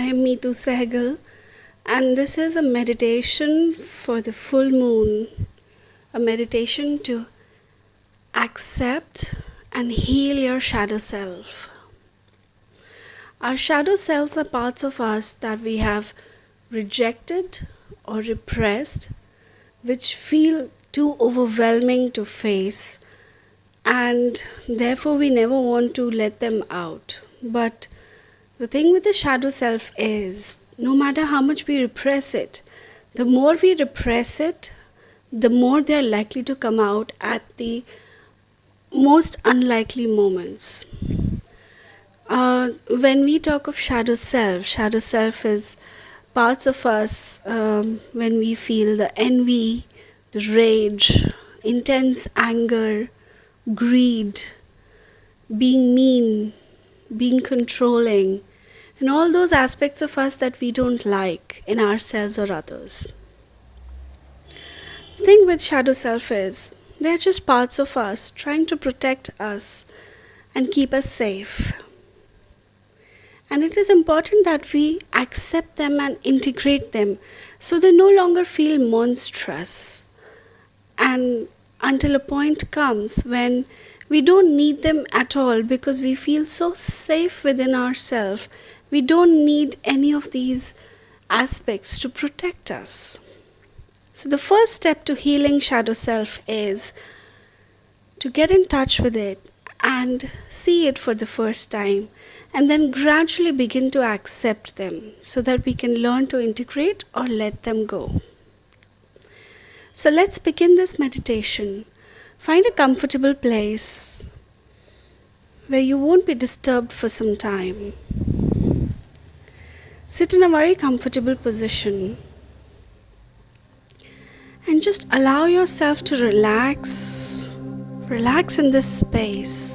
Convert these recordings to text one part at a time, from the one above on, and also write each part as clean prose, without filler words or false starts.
am Meetu Sehgal, and this is a meditation for the full moon, a meditation to accept and heal your shadow self. Our shadow selves are parts of us that we have rejected or repressed, which feel too overwhelming to face, and therefore we never want to let them out. But the thing with the shadow self is, no matter how much we repress it, the more we repress it, the more they're likely to come out at the most unlikely moments. When we talk of shadow self is parts of us when we feel the envy, the rage, intense anger, greed, being mean, being controlling, and all those aspects of us that we don't like in ourselves or others. The thing with shadow self is, they're just parts of us trying to protect us and keep us safe. And it is important that we accept them and integrate them so they no longer feel monstrous. And until a point comes when we don't need them at all because we feel so safe within ourselves, we don't need any of these aspects to protect us. So, the first step to healing shadow self is to get in touch with it and see it for the first time, and then gradually begin to accept them so that we can learn to integrate or let them go. So let's begin this meditation. Find a comfortable place where you won't be disturbed for some time. Sit in a very comfortable position and just allow yourself to relax. Relax in this space.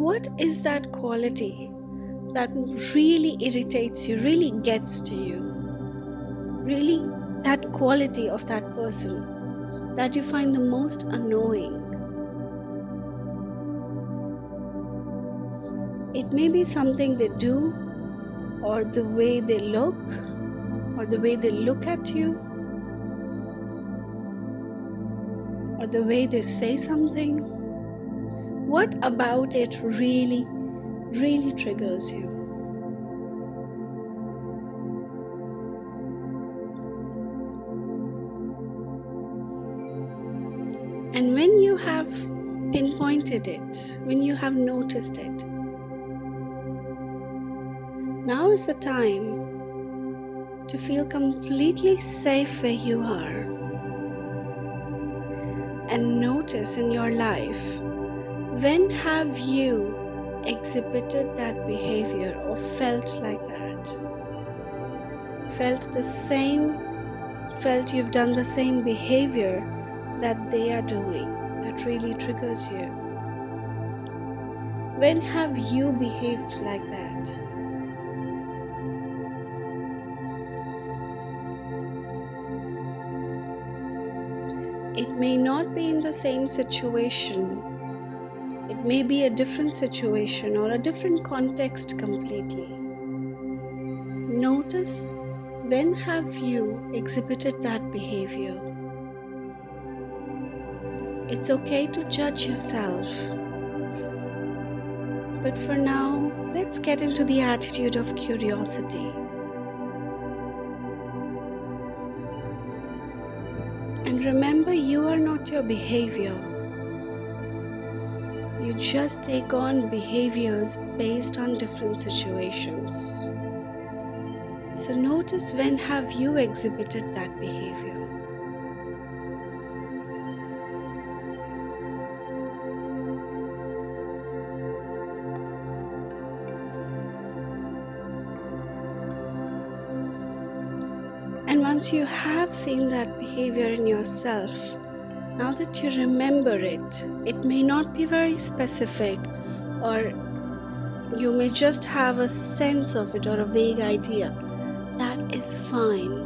What is that quality that really irritates you, really gets to you? Really, that quality of that person that you find the most annoying. It may be something they do, or the way they look, or the way they look at you, or the way they say something. What about it really triggers you? And when you have pinpointed it, when you have noticed it, now is the time to feel completely safe where you are. And notice in your life, when have you exhibited that behavior or felt like that? Felt the same, felt you've done the same behavior that they are doing that really triggers you? When have you behaved like that? It may not be in the same situation. It may be a different situation or a different context completely. Notice, when have you exhibited that behavior? It's okay to judge yourself. But for now, let's get into the attitude of curiosity. And remember, you are not your behavior. You just take on behaviors based on different situations. So notice, when have you exhibited that behavior? And once you have seen that behavior in yourself, now that you remember it, it may not be very specific, or you may just have a sense of it or a vague idea. That is fine.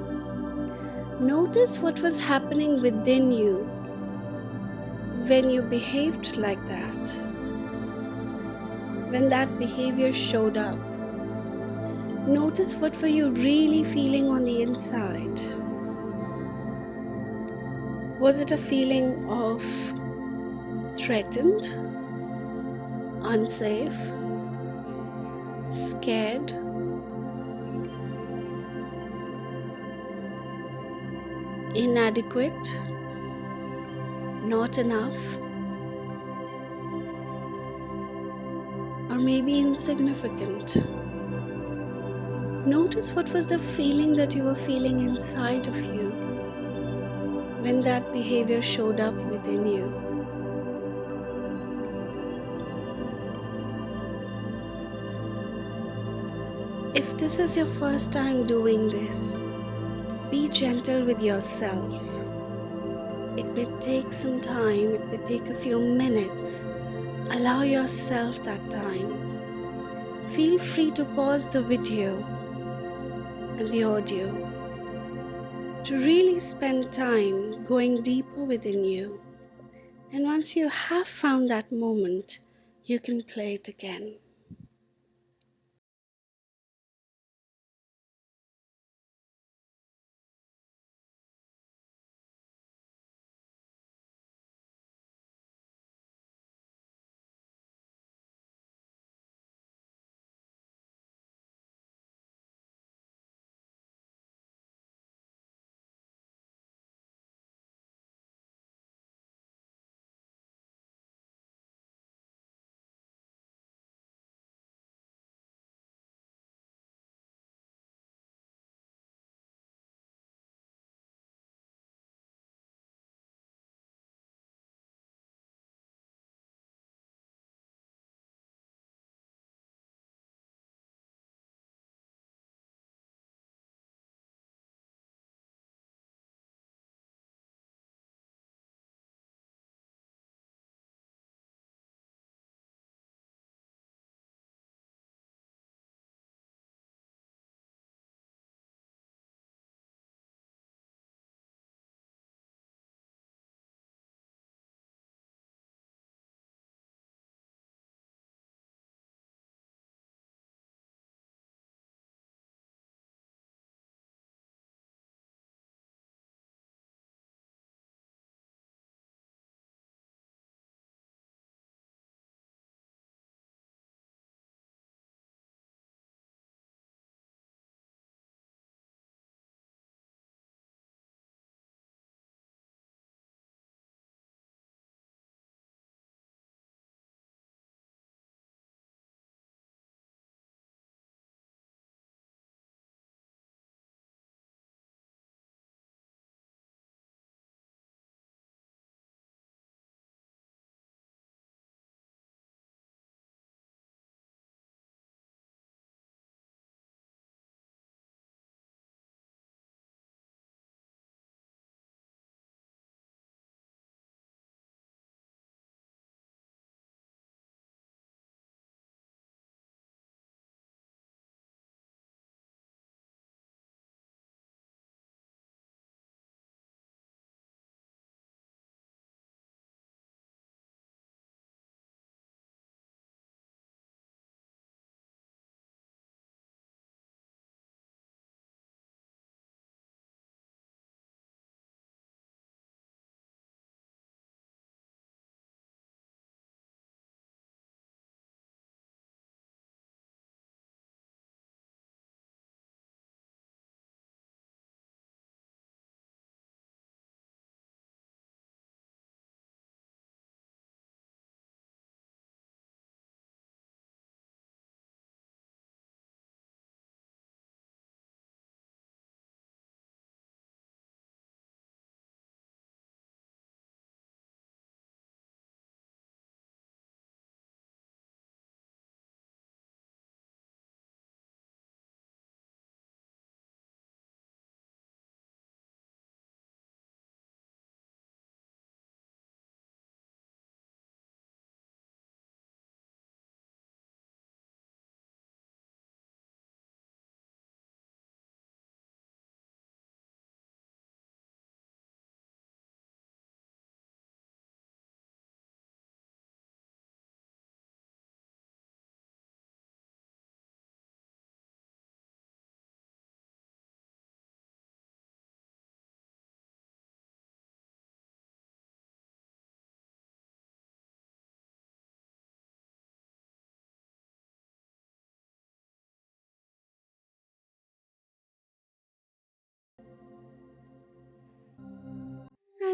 Notice what was happening within you when you behaved like that, when that behavior showed up. Notice, what were you really feeling on the inside? Was it a feeling of threatened, unsafe, scared, inadequate, not enough, or maybe insignificant? Notice what was the feeling that you were feeling inside of you when that behavior showed up within you. If this is your first time doing this, be gentle with yourself. It may take some time, it may take a few minutes. Allow yourself that time. Feel free to pause the video and the audio to really spend time going deeper within you. And once you have found that moment, you can play it again.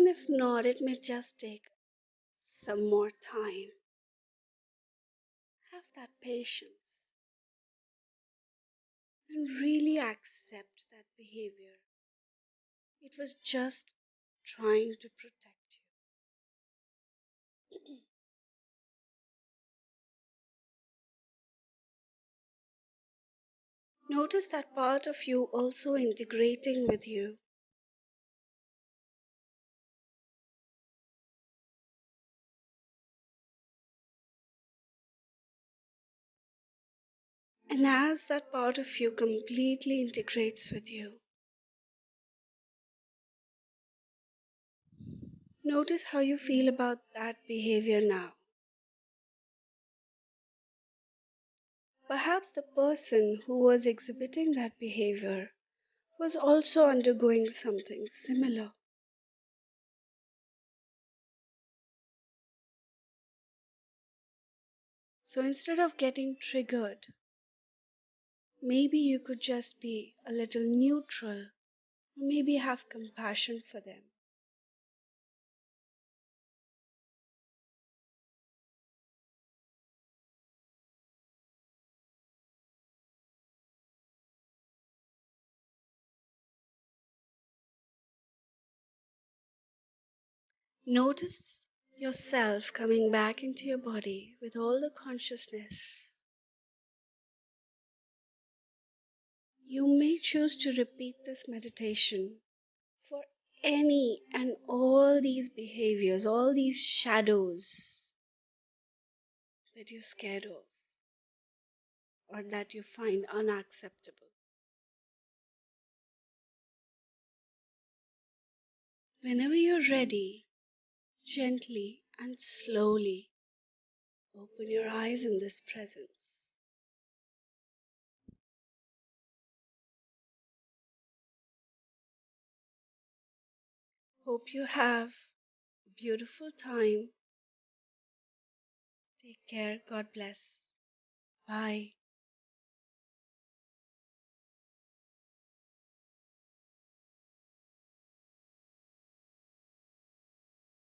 even if not, it may just take some more time. Have that patience and really accept that behavior. It was just trying to protect you. Notice that part of you also integrating with you. And as that part of you completely integrates with you, notice how you feel about that behavior now. Perhaps the person who was exhibiting that behavior was also undergoing something similar. So instead of getting triggered, maybe you could just be a little neutral, or maybe have compassion for them. Notice yourself coming back into your body with all the consciousness. You may choose to repeat this meditation for any and all these behaviors, all these shadows that you're scared of or that you find unacceptable. Whenever you're ready, gently and slowly open your eyes in this presence. Hope you have a beautiful time. Take care. God bless. Bye.